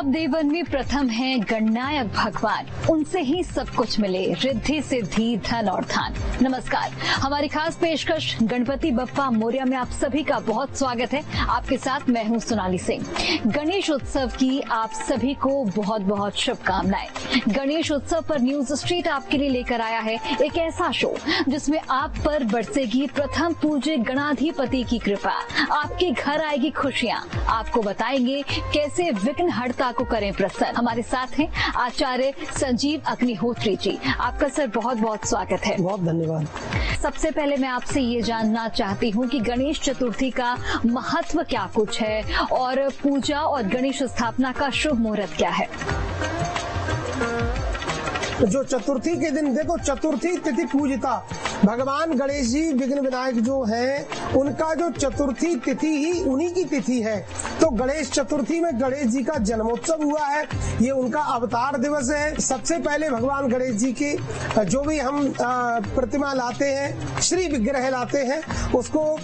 सब देवन में प्रथम हैं गणनायक भगवान, उनसे ही सब कुछ मिले, रिद्धि सिद्धि धन और धान। नमस्कार, हमारी खास पेशकश गणपति बप्पा मोरया में आप सभी का बहुत स्वागत है। आपके साथ मैं हूं सोनाली सिंह। गणेश उत्सव की आप सभी को बहुत बहुत शुभकामनाएं। गणेश उत्सव पर न्यूज स्ट्रीट आपके लिए लेकर आया है एक ऐसा शो जिसमें आप पर बरसेगी प्रथम पूज्य गणाधिपति की कृपा, आपके घर आएगी खुशियाँ, आपको बताएंगे कैसे विघ्नहर्ता को करें प्रसन्न। हमारे साथ हैं आचार्य संजीव अग्निहोत्री जी। आपका सर बहुत बहुत स्वागत है। बहुत धन्यवाद। सबसे पहले मैं आपसे ये जानना चाहती हूँ कि गणेश चतुर्थी का महत्व क्या कुछ है और पूजा और गणेश स्थापना का शुभ मुहूर्त क्या है। जो चतुर्थी के दिन देखो, चतुर्थी तिथि पूजिता भगवान गणेश जी विघ्न विनायक जो हैं, उनका जो चतुर्थी तिथि ही उन्हीं की तिथि है। तो गणेश चतुर्थी में गणेश जी का जन्मोत्सव हुआ है, ये उनका अवतार दिवस है। सबसे पहले भगवान गणेश जी की जो भी हम प्रतिमा लाते हैं, श्री विग्रह लाते हैं, उसको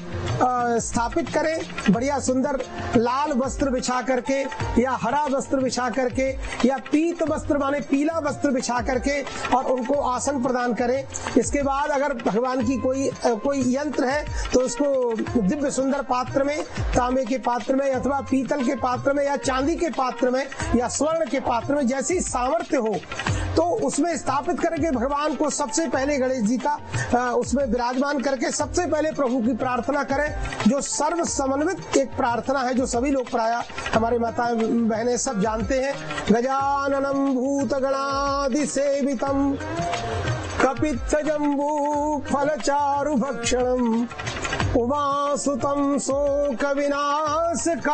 स्थापित करें बढ़िया सुंदर लाल वस्त्र बिछा करके या हरा वस्त्र बिछा करके या पीत वस्त्र माने पीला वस्त्र बिछा करके और उनको आसन प्रदान करें। इसके बाद अगर भगवान की कोई यंत्र है तो उसको दिव्य सुंदर पात्र में, तांबे के पात्र में अथवा पीतल के पात्र में या चांदी के पात्र में या स्वर्ण के पात्र में, जैसी सामर्थ्य हो तो उसमें स्थापित करके भगवान को सबसे पहले गणेश जी का उसमें विराजमान करके सबसे पहले प्रभु की प्रार्थना करें, जो सर्व समन्वित एक प्रार्थना है जो सभी लोग प्रायः हमारे माताएं बहनें सब जानते हैं। गजाननम भूत गणादि सेवितम कपित्थ जम्बू फलचारु भक्षणम उमासुतम शोक विनाशकारकम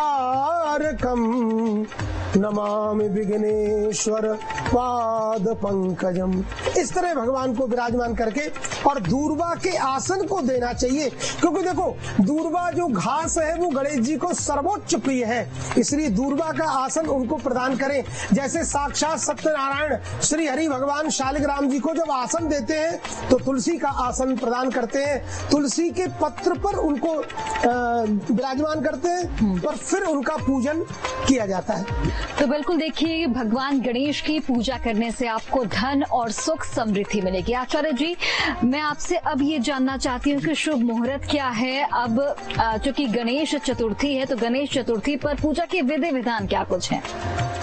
नमामि विघ्नेश्वर पाद पंकजम। इस तरह भगवान को विराजमान करके और दूर्वा के आसन को देना चाहिए, क्योंकि देखो दूर्वा जो घास है वो गणेश जी को सर्वोच्च प्रिय है, इसलिए दूर्वा का आसन उनको प्रदान करें। जैसे साक्षात सत्यनारायण श्री हरि भगवान शालिग्राम जी को जब आसन देते हैं तो तुलसी का आसन प्रदान करते हैं, तुलसी के पत्र पर उनको विराजमान करते हैं और फिर उनका पूजन किया जाता है। तो बिल्कुल देखिए, भगवान गणेश की पूजा करने से आपको धन और सुख समृद्धि मिलेगी। आचार्य जी, मैं आपसे अब ये जानना चाहती हूँ कि शुभ मुहूर्त क्या है। अब चूंकि गणेश चतुर्थी है तो गणेश चतुर्थी पर पूजा के विधि विधान क्या कुछ है।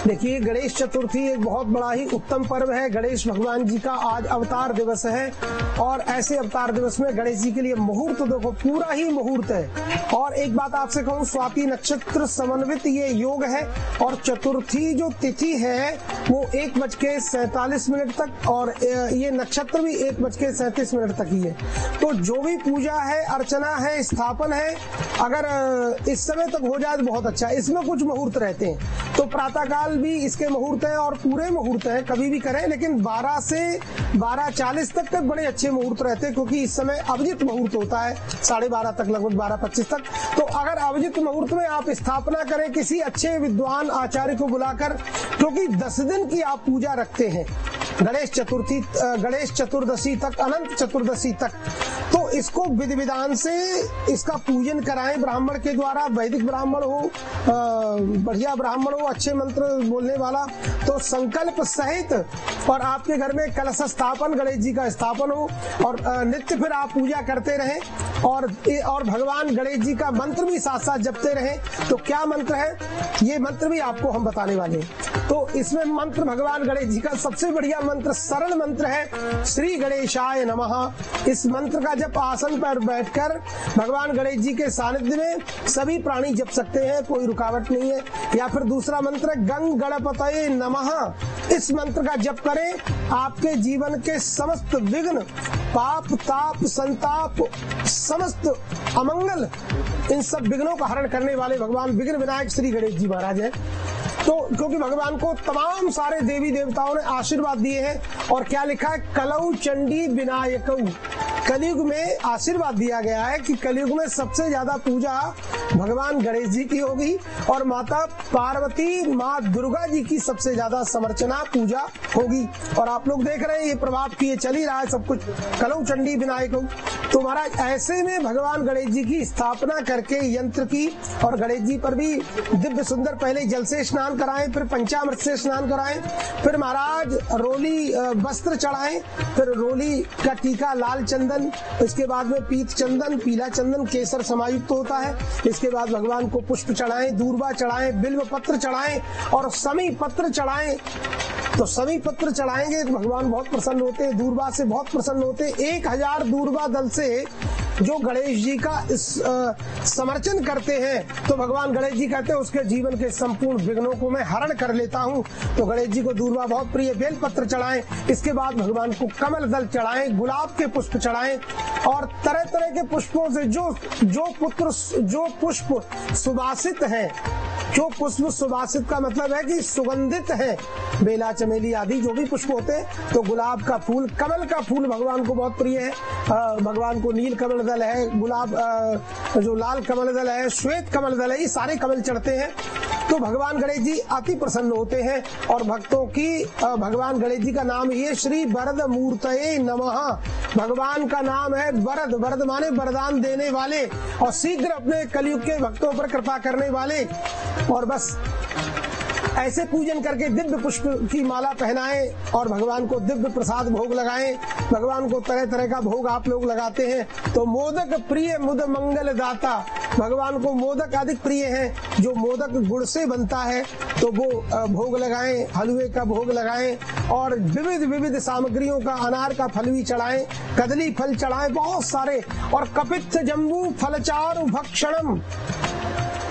देखिए, गणेश चतुर्थी एक बहुत बड़ा ही उत्तम पर्व है। गणेश भगवान जी का आज अवतार दिवस है और ऐसे अवतार दिवस में गणेश जी के लिए मुहूर्त देखो पूरा ही मुहूर्त है। और एक बात आपसे कहूँ, स्वाति नक्षत्र समन्वित ये योग है और चतुर्थी जो तिथि है वो 1:47 तक और ये नक्षत्र भी 1:37 तक ही है। तो जो भी पूजा है, अर्चना है, स्थापन है, अगर इस समय तक हो जाए तो बहुत अच्छा है। इसमें कुछ मुहूर्त रहते हैं तो प्रातःकाल भी इसके मुहूर्त हैं और पूरे मुहूर्त हैं, कभी भी करें, लेकिन 12 से 12:40 तक बड़े अच्छे मुहूर्त रहते हैं, क्योंकि इस समय अभिजित मुहूर्त होता है 12:30 तक, लगभग 12:25 तक। तो अगर अभिजित मुहूर्त में आप स्थापना करें किसी अच्छे विद्वान आचार्य को बुलाकर, क्योंकि 10 दिन की आप पूजा रखते हैं गणेश चतुर्दशी तक, अनंत चतुर्दशी तक, तो इसको विधि विधान से इसका पूजन कराएं ब्राह्मण के द्वारा। वैदिक ब्राह्मण हो, बढ़िया ब्राह्मण हो, अच्छे मंत्र बोलने वाला, तो संकल्प सहित और आपके घर में कलश स्थापन, गणेश जी का स्थापन हो और नित्य फिर आप पूजा करते रहें और भगवान गणेश जी का मंत्र भी साथ साथ जपते रहें। तो क्या मंत्र है, ये मंत्र भी आपको हम बताने वाले हैं। तो इसमें मंत्र भगवान गणेश जी का सबसे बढ़िया मंत्र, सरल मंत्र है, श्री गणेशाय नमः। इस मंत्र का जब आसन पर बैठकर भगवान गणेश जी के सानिध्य में सभी प्राणी जप सकते हैं, कोई रुकावट नहीं है। या फिर दूसरा मंत्र गंग गणपतये नमः। इस मंत्र का जप करें, आपके जीवन के समस्त विघ्न, पाप, ताप, संताप, समस्त अमंगल, इन सब विघ्नों का हरण करने वाले भगवान विघ्न विनायक श्री गणेश जी महाराज हैं। तो क्योंकि भगवान को तमाम सारे देवी देवताओं ने आशीर्वाद दिए हैं और क्या लिखा है, कलौ चंडी विनायकौ, कलयुग में आशीर्वाद दिया गया है कि कलयुग में सबसे ज्यादा पूजा भगवान गणेश जी की होगी और माता पार्वती माँ दुर्गा जी की सबसे ज्यादा समर्चना पूजा होगी। और आप लोग देख रहे हैं ये प्रभाव की ये चल ही रहा है सब कुछ, कलौ चंडी विनायक। तो महाराज ऐसे में भगवान गणेश जी की स्थापना करके यंत्र की, और गणेश जी पर भी दिव्य सुंदर पहले जल से स्नान कराएं, फिर पंचामृत से स्नान कराएं, फिर महाराज रोली वस्त्र चढ़ाएं, फिर रोली का टीका लाल चंदन, इसके बाद में पीत चंदन, पीला चंदन केसर समायुक्त होता है। इसके बाद भगवान को पुष्प चढ़ाएं, दूर्वा चढ़ाएं, बिल्व पत्र चढ़ाएं और समी पत्र चढ़ाएं। तो सभी पत्र चढ़ाएंगे तो भगवान बहुत प्रसन्न होते हैं, दूर्वा से बहुत प्रसन्न होते हैं। 1000 दूर्वा दल से जो गणेश जी का समर्चन करते हैं तो भगवान गणेश जी कहते हैं उसके जीवन के संपूर्ण विघ्नों को मैं हरण कर लेता हूँ। तो गणेश जी को दूर्वा बहुत प्रिय, बेल पत्र चढ़ाएं, इसके बाद भगवान को कमल दल चढ़ाएं, गुलाब के पुष्प चढ़ाएं और तरह तरह के पुष्पों से जो पुष्प सुवासित हैं, जो पुष्प सुवासित का मतलब है कि सुगंधित है, बेला चमेली आदि जो भी पुष्प होते हैं। तो गुलाब का फूल, कमल का फूल भगवान को बहुत प्रिय है, भगवान को नील कमल दल है, गुलाब जो लाल कमल दल है, श्वेत कमल दल है, ये सारे कमल चढ़ते हैं। तो भगवान गणेश जी अति प्रसन्न होते हैं और भक्तों की भगवान गणेश जी का नाम ये श्री वरद मूर्तये नमः, भगवान का नाम है वरद, वरद माने वरदान देने वाले और शीघ्र अपने कलयुग के भक्तों पर कृपा करने वाले। और बस ऐसे पूजन करके दिव्य पुष्प की माला पहनाएं और भगवान को दिव्य प्रसाद भोग लगाएं। भगवान को तरह तरह का भोग आप लोग लगाते हैं। तो मोदक प्रिय मुद मंगल दाता, भगवान को मोदक अधिक प्रिय है। जो मोदक गुड़ से बनता है तो वो भोग लगाएं, हलवे का भोग लगाएं और विविध विविध सामग्रियों का, अनार का फल भी चढ़ाएं, कदली फल चढ़ाएं बहुत सारे, और कपित्थ जम्बू फलचारु भक्षणम,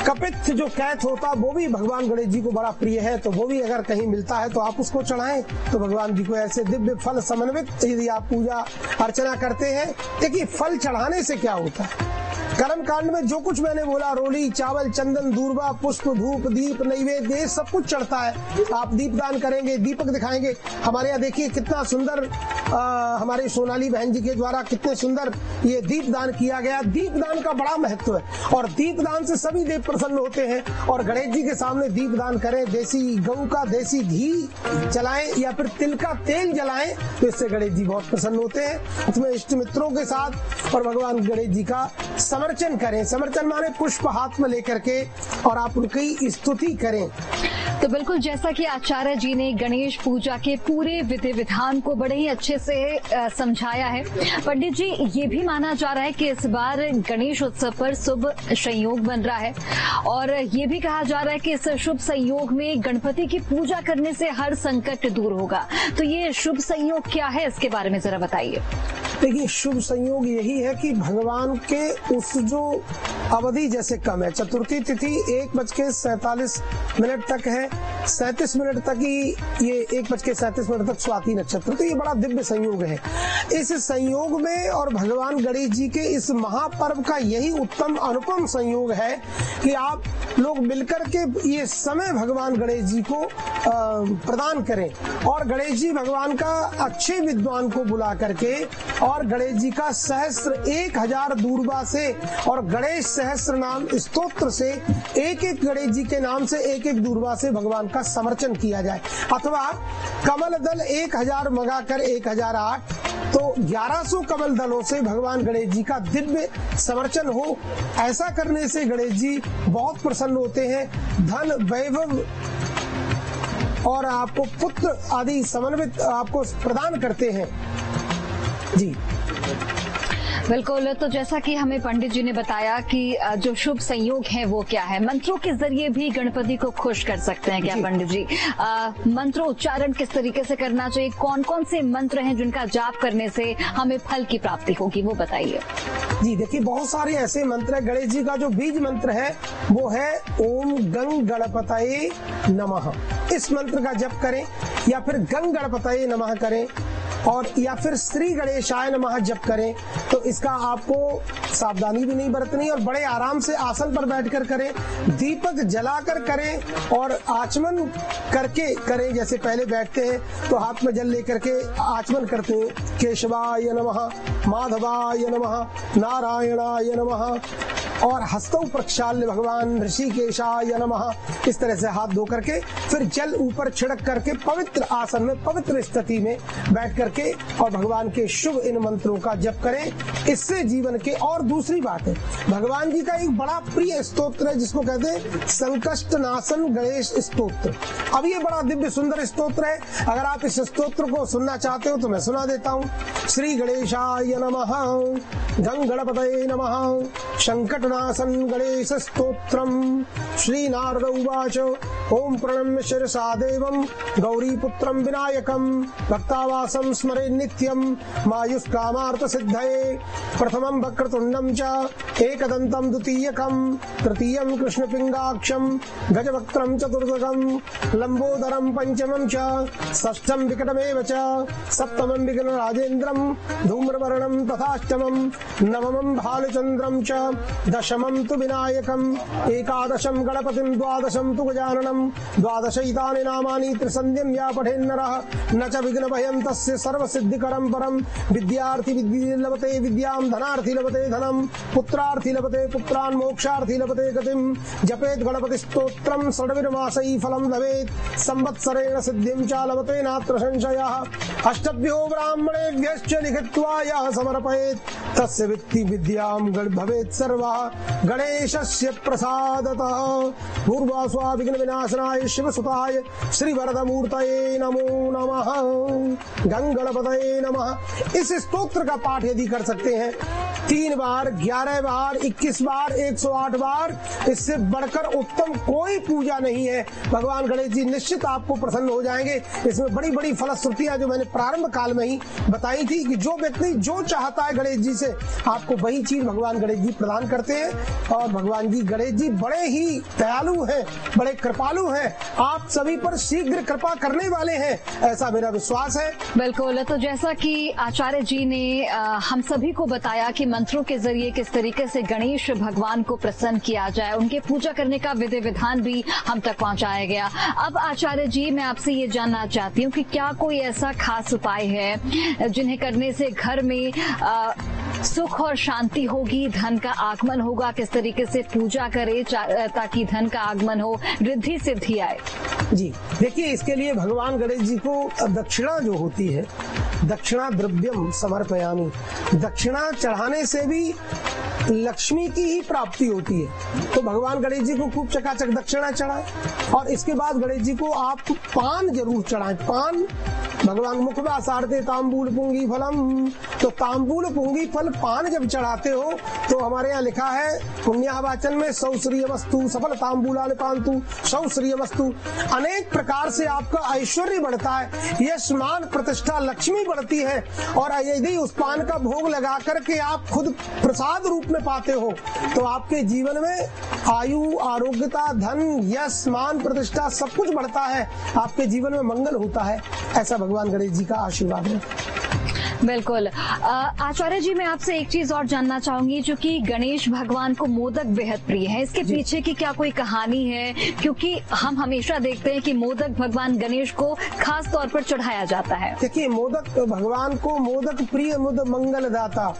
कपित्थ जो कैथ होता वो भी भगवान गणेश जी को बड़ा प्रिय है। तो वो भी अगर कहीं मिलता है तो आप उसको चढ़ाएं। तो भगवान जी को ऐसे दिव्य फल समन्वित यदि आप पूजा अर्चना करते हैं। देखिए फल चढ़ाने से क्या होता है, कर्म कांड में जो कुछ मैंने बोला, रोली, चावल, चंदन, दूर्वा, पुष्प, धूप, दीप, नैवेद्य सब कुछ चढ़ता है। आप दीपदान करेंगे, दीपक दिखाएंगे। हमारे यहाँ देखिए कितना सुंदर हमारे सोनाली बहन जी के द्वारा कितने सुंदर ये दीपदान किया गया। दीपदान का बड़ा महत्व है और दीपदान से सभी देव प्रसन्न होते हैं। और गणेश जी के सामने दीपदान करें, देसी गऊ का देसी घी जलाएं या फिर तिल का तेल जलाएं तो इससे गणेश जी बहुत प्रसन्न होते हैं। उसमें इष्ट मित्रों के साथ और भगवान गणेश जी का समर्चन करें। समर्चन माने पुष्प हाथ में लेकर के और आप उनकी स्तुति करें। तो बिल्कुल जैसा कि आचार्य जी ने गणेश पूजा के पूरे विधि विधान को बड़े ही अच्छे से समझाया है। पंडित जी, ये भी माना जा रहा है कि इस बार गणेश उत्सव पर शुभ संयोग बन रहा है और ये भी कहा जा रहा है कि इस शुभ संयोग में गणपति की पूजा करने से हर संकट दूर होगा। तो ये शुभ संयोग क्या है, इसके बारे में जरा बताइए। देखिए शुभ संयोग यही है कि भगवान के उस जो अवधि जैसे कम है, चतुर्थी तिथि 1:47 तक है, 37 मिनट तक ही ये 1:37 तक स्वाति नक्षत्र, तो ये बड़ा दिव्य संयोग है। इस संयोग में और भगवान गणेश जी के इस महापर्व का यही उत्तम अनुपम संयोग है कि आप लोग मिलकर के ये समय भगवान गणेश जी को प्रदान करें और गणेश जी भगवान का अच्छे विद्वान को बुला करके और गणेश जी का सहस्त्र 1000 दूर्वा से और गणेश सहस्त्र नाम स्तोत्र से एक एक गणेश जी के नाम से एक एक दूर्वा से भगवान का समर्चन किया जाए, अथवा कमल दल 1000 मंगाकर 1008 तो 1100 कमल दलों से भगवान गणेश जी का दिव्य समर्चन हो। ऐसा करने से गणेश जी बहुत प्रसन्न होते हैं, धन वैभव और आपको पुत्र आदि समन्वित आपको प्रदान करते हैं। जी बिल्कुल। तो जैसा कि हमें पंडित जी ने बताया कि जो शुभ संयोग है वो क्या है, मंत्रों के जरिए भी गणपति को खुश कर सकते हैं क्या पंडित जी? मंत्र उच्चारण किस तरीके से करना चाहिए, कौन कौन से मंत्र हैं जिनका जाप करने से हमें फल की प्राप्ति होगी, वो बताइए। जी देखिए बहुत सारे ऐसे मंत्र है। गणेश जी का जो बीज मंत्र है वो है ओम गंग गणपतये नमः। इस मंत्र का जप करें या फिर गंग गणपतये नमः करें और या फिर श्री गणेशाय नमः जप करें तो इसका आपको सावधानी भी नहीं बरतनी और बड़े आराम से आसन पर बैठकर करें, दीपक जलाकर करें और आचमन करके करें। जैसे पहले बैठते हैं तो हाथ में जल लेकर के आचमन करते हैं, केशवाय नमः, माधवाय नमः, नारायणाय नमः, और हस्तों प्रक्षाल्य भगवान ऋषिकेशाय नमः, इस तरह से हाथ धो करके फिर जल ऊपर छिड़क करके पवित्र आसन में पवित्र स्थिति में बैठ करके और भगवान के शुभ इन मंत्रों का जप करें। इससे जीवन के, और दूसरी बात है, भगवान जी का एक बड़ा प्रिय स्तोत्र है जिसको कहते हैं संकष्ट नाशन गणेश स्तोत्र। अब ये बड़ा दिव्य सुंदर स्तोत्र है, अगर आप इस स्तोत्र को सुनना चाहते हो तो मैं सुना देता हूँ। श्री गणेशाय नमः, गं गणपतये नमः, संकट नाशन गणेश स्तोत्रम। श्री नारद उवाच ओम प्रणम्य शिरसा देवं गौरीपुत्रं विनायकं भक्तावासं स्मरे नित्यं मायुष्कामार्थ सिद्धये। प्रथमं वक्रतुण्डं च एकदन्तं द्वितीयकं तृतीयं कृष्णपिंगाक्षं गजवक्त्रं चतुर्थकं लंबोदरं पंचमं च षष्ठं विकटमेव च सप्तमं विघ्नराजेन्द्रं धूम्रवर्णं तथाष्टमं नवमं भालचन्द्रं च दशमं तु विनायकं एकादशं गणपतिं द्वादशं तु गजाननं द्वादशैतानि नामानि त्रिसन्ध्यं या पठेन्नरः न च विघ्नभयं तस्य सर्वसिद्धिकरं परं। विद्यार्थी लभते विद्यां, धनार्थी लभते धनं, पुत्रार्थी लभते पुत्रान्, मोक्षार्थी लभते गतिं। जपेत् गणपति स्तोत्रं षड्विर्मासैः फलं लभेत्, संवत्सरेण सिद्धिं च लभते नात्र संशयः। अष्टभ्यो ब्राह्मणेभ्यश्च लिखित्वा यः समर्पयेत् तस्य विद्यां भवेत् सर्वः गणेशस्य प्रसादतः। पूर्वास्वा विघ्न विनाशनाय शिवसुताय श्री वरदमूर्तये नमो नमः, गं गणपतये नमः। इस स्तोत्र का पाठ यदि कर सकते हैं 3 बार, 11 बार, 21 बार, 108 बार, इससे बढ़कर उत्तम कोई पूजा नहीं है। भगवान गणेश जी निश्चित आपको प्रसन्न हो जाएंगे। इसमें बड़ी बड़ी फलश्रुतियां जो मैंने प्रारंभ काल में ही बताई थी कि जो व्यक्ति जो चाहता है गणेश जी से आपको वही चीज भगवान गणेश जी प्रदान करते हैं। और भगवान जी गणेश जी बड़े ही दयालु हैं, बड़े कृपालु हैं, आप सभी पर शीघ्र कृपा करने वाले हैं, ऐसा मेरा विश्वास है। बिल्कुल, तो जैसा कि आचार्य जी ने हम सभी को बताया कि मंत्रों के जरिए किस तरीके से गणेश भगवान को प्रसन्न किया जाए, उनके पूजा करने का विधि विधान भी हम तक पहुंचाया गया। अब आचार्य जी मैं आपसे ये जानना चाहती हूँ कि क्या कोई ऐसा खास उपाय है जिन्हें करने से घर में सुख और शांति होगी, धन का आगमन होगा, किस तरीके से पूजा करे ताकि धन का आगमन हो, रिद्धि सिद्धि आए? जी देखिए, इसके लिए भगवान गणेश जी को दक्षिणा जो होती है, दक्षिणा द्रव्यम समर्पयामि, दक्षिणा चढ़ाने से भी लक्ष्मी की ही प्राप्ति होती है। तो भगवान गणेश जी को खूब चकाचक दक्षिणा चढ़ाएं और इसके बाद गणेश जी को आप पान जरूर चढ़ाएं। पान भगवान मुखवा सारते तांबूल पुंगी फलम, तो तांबूल पुंगी फल पान जब चढ़ाते हो तो हमारे यहाँ लिखा है पुण्यावाचन में सौ श्रीय वस्तु सफल तांबूलाल पांतु सौ श्रीय वस्तु। अनेक प्रकार से आपका ऐश्वर्य बढ़ता है, यश मान प्रतिष्ठा लक्ष्मी बढ़ती है। और यदि उस पान का भोग लगा करके आप खुद प्रसाद रूप में पाते हो तो आपके जीवन में आयु, आरोग्यता, धन, यश, मान, प्रतिष्ठा सब कुछ बढ़ता है, आपके जीवन में मंगल होता है। ऐसा भगवान गणेश जी का आशीर्वाद है। बिल्कुल। आचार्य जी मैं आपसे एक चीज और जानना चाहूंगी, जो कि गणेश भगवान को मोदक बेहद प्रिय है, इसके पीछे की क्या कोई कहानी है? क्योंकि हम हमेशा देखते हैं कि मोदक भगवान गणेश को खास तौर पर चढ़ाया जाता है। देखिए, मोदक भगवान को मोदक प्रिय मुद मंगल दाता,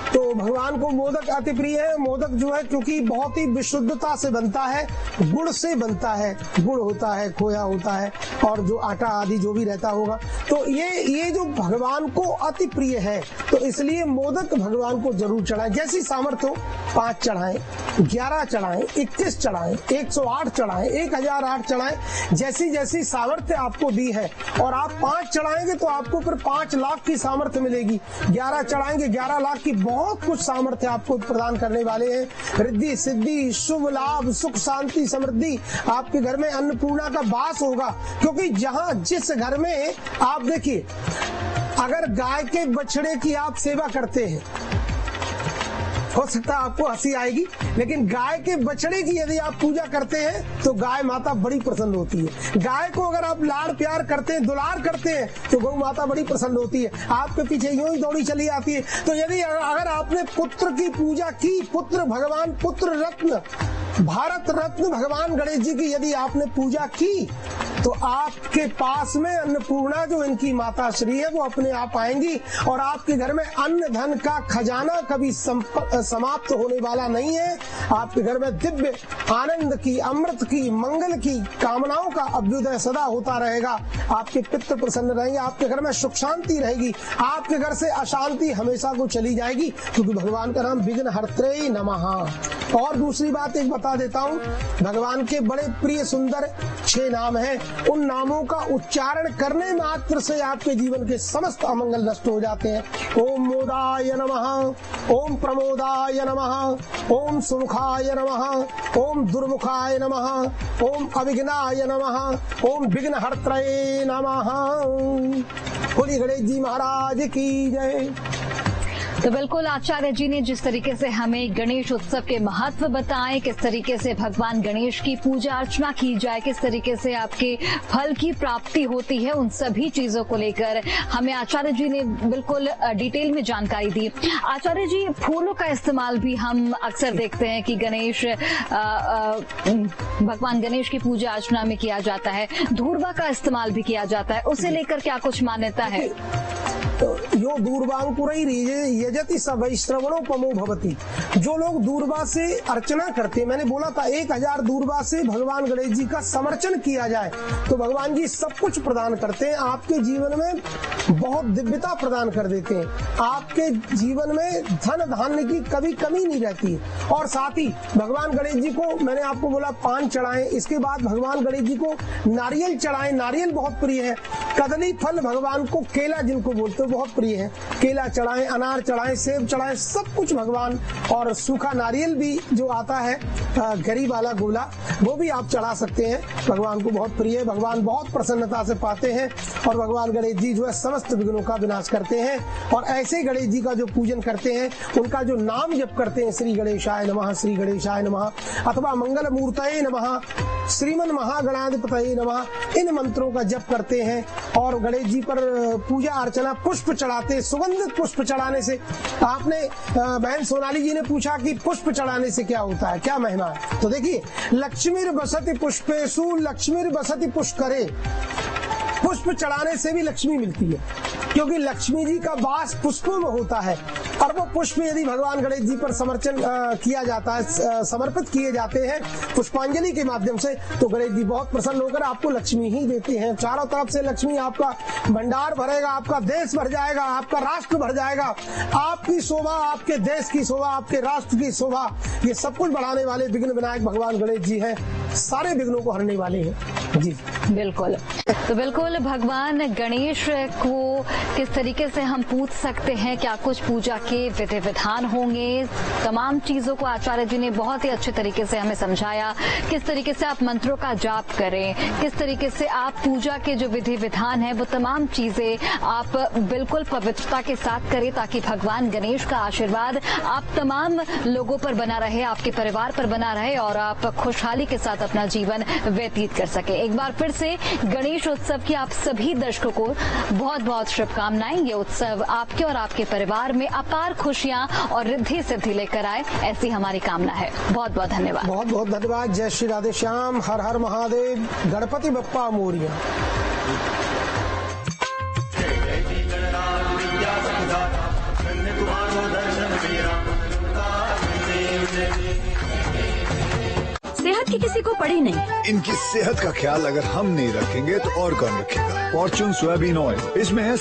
तो भगवान को मोदक अति प्रिय है। मोदक जो है क्योंकि बहुत ही विशुद्धता से बनता है, गुड़ से बनता है, गुड़ होता है, खोया होता है और जो आटा आदि जो भी रहता होगा, तो ये जो भगवान को अति प्रिय है, तो इसलिए मोदक भगवान को जरूर चढ़ाएं। जैसी सामर्थ्य हो 5 चढ़ाएं, 11 चढ़ाएं, 21 चढ़ाएं, 108 चढ़ाएं, 1008 चढ़ाएं, जैसी जैसी सामर्थ्य आपको दी है। और आप 5 चढ़ाएंगे तो आपको फिर 5 लाख की सामर्थ्य मिलेगी, 11 चढ़ाएंगे 11 लाख की बहुत कुछ सामर्थ्य आपको प्रदान करने वाले हैं। रिद्धि सिद्धि, शुभ लाभ, सुख शांति समृद्धि, आपके घर में अन्नपूर्णा का वास होगा। क्योंकि जहां जिस घर में आप देखिए, अगर गाय के बछड़े की आप सेवा करते हैं हो सकता है आपको हंसी आएगी, लेकिन गाय के बछड़े की यदि आप पूजा करते हैं तो गाय माता बड़ी प्रसन्न होती है। गाय को अगर आप लाड़ प्यार करते हैं, दुलार करते हैं, तो गौ माता बड़ी प्रसन्न होती है, आपके पीछे यूं ही दौड़ी चली आती है। तो यदि अगर आपने पुत्र की पूजा की, पुत्र भगवान, पुत्र रत्न, भारत रत्न भगवान गणेश जी की यदि आपने पूजा की, तो आपके पास में अन्नपूर्णा जो इनकी माता श्री है वो अपने आप आएंगी और आपके घर में अन्न धन का खजाना कभी समाप्त होने वाला नहीं है। आपके घर में दिव्य आनंद की, अमृत की, मंगल की कामनाओं का अभ्युदय सदा होता रहेगा। आपके पितृ प्रसन्न रहेंगे, आपके घर में सुख शांति रहेगी, आपके घर से अशांति हमेशा को चली जाएगी, क्योंकि भगवान का नाम विघ्न हर्त्रे नमः। और दूसरी बात एक बता देता हूँ, भगवान के बड़े प्रिय सुंदर 6 नाम हैं। उन नामों का उच्चारण करने मात्र से आपके जीवन के समस्त अमंगल नष्ट हो जाते हैं। ओम मोदाय नमः, ओम प्रमोदाय नमः, ओम सुमुखाय नमः, ओम दुर्मुखाय नमः, ओम अविघ्नाय नमः, ओम विघ्नहर्त्रे नमः। बोलिए गणेश जी महाराज की जय। तो बिल्कुल आचार्य जी ने जिस तरीके से हमें गणेश उत्सव के महत्व बताए, किस तरीके से भगवान गणेश की पूजा अर्चना की जाए, किस तरीके से आपके फल की प्राप्ति होती है, उन सभी चीजों को लेकर हमें आचार्य जी ने बिल्कुल डिटेल में जानकारी दी। आचार्य जी, फूलों का इस्तेमाल भी हम अक्सर देखते हैं कि गणेश भगवान गणेश की पूजा अर्चना में किया जाता है, धूर्वा का इस्तेमाल भी किया जाता है, उसे लेकर क्या कुछ मान्यता है? यो दूर्वांकुरई यजति स वैश्रवणोपमो भवति। जो लोग दूर्वा से अर्चना करते, मैंने बोला था 1000 दूर्वा से भगवान गणेश जी का समर्चन किया जाए तो भगवान जी सब कुछ प्रदान करते हैं, आपके जीवन में बहुत दिव्यता प्रदान कर देते हैं, आपके जीवन में धन धान्य की कभी कमी नहीं रहती है। और साथ ही भगवान गणेश जी को मैंने आपको बोला पान चढ़ाएं, इसके बाद भगवान गणेश जी को नारियल चढ़ाएं, नारियल बहुत प्रिय है। कदली फल भगवान को, केला जिनको बोलते हो बहुत प्रिय है, केला चढ़ाएं, अनार चढ़ाएं, सेब चढ़ाएं, सब कुछ भगवान। और सूखा नारियल भी जो आता है गरीब वाला गोला, वो भी आप चढ़ा सकते हैं, भगवान को बहुत प्रिय है, भगवान बहुत प्रसन्नता से पाते हैं। और भगवान गणेश जी जो है समस्त विघ्नों का विनाश करते हैं। और ऐसे गणेश जी का जो पूजन करते हैं, उनका जो नाम जप करते हैं, श्री गणेशाय नमः, श्री गणेशाय नमः, अथवा मंगल मूर्तये नमः, श्रीमन महागणाधिपतये नमः, इन मंत्रों का जप करते हैं। और गणेश जी पर पूजा अर्चना, पुष्प चढ़ाते, सुगंधित पुष्प चढ़ाने से। आपने बहन सोनाली जी ने पूछा कि पुष्प चढ़ाने से क्या होता है, क्या महिमा है? तो देखिए, लक्ष्मीर बसति पुष्पेषु लक्ष्मीर बसति पुष्करे, पुष्प चढ़ाने से भी लक्ष्मी मिलती है, क्योंकि लक्ष्मी जी का वास पुष्पों में होता है। और वो पुष्प यदि भगवान गणेश जी पर समर्चन किया जाता है, समर्पित किए जाते हैं पुष्पांजलि के माध्यम से, तो गणेश जी बहुत प्रसन्न होकर आपको लक्ष्मी ही देते हैं। चारों तरफ से लक्ष्मी आपका भंडार भरेगा, आपका देश भर जाएगा, आपका राष्ट्र भर जाएगा। आपकी शोभा, आपके देश की शोभा, आपके राष्ट्र की शोभा, ये सब कुछ बढ़ाने वाले विघ्न विनायक भगवान गणेश जी हैं, सारे विघ्नों को हरने वाले हैं जी। बिल्कुल, तो बिल्कुल भगवान गणेश को किस तरीके से हम पूज सकते हैं, क्या कुछ पूजा के विधि विधान होंगे, तमाम चीजों को आचार्य जी ने बहुत ही अच्छे तरीके से हमें समझाया। किस तरीके से आप मंत्रों का जाप करें, किस तरीके से आप पूजा के जो विधि विधान है वो तमाम चीजें आप बिल्कुल पवित्रता के साथ करें, ताकि भगवान गणेश का आशीर्वाद आप तमाम लोगों पर बना रहे, आपके परिवार पर बना रहे और आप खुशहाली के साथ अपना जीवन व्यतीत कर सके। एक बार फिर से गणेश उत्सव की आप सभी दर्शकों को बहुत बहुत शुभकामनाएं। ये उत्सव आपके और आपके परिवार में अपार खुशियां और रिद्धि सिद्धि लेकर आए, ऐसी हमारी कामना है। बहुत बहुत धन्यवाद। बहुत बहुत धन्यवाद। जय श्री राधे श्याम। हर हर महादेव। गणपति बप्पा मोरिया। सेहत की किसी को पड़ी नहीं। इनकी सेहत का ख्याल अगर हम नहीं रखेंगे तो और कौन रखेगा? फॉर्चून सोयाबीन ऑयल, इसमें है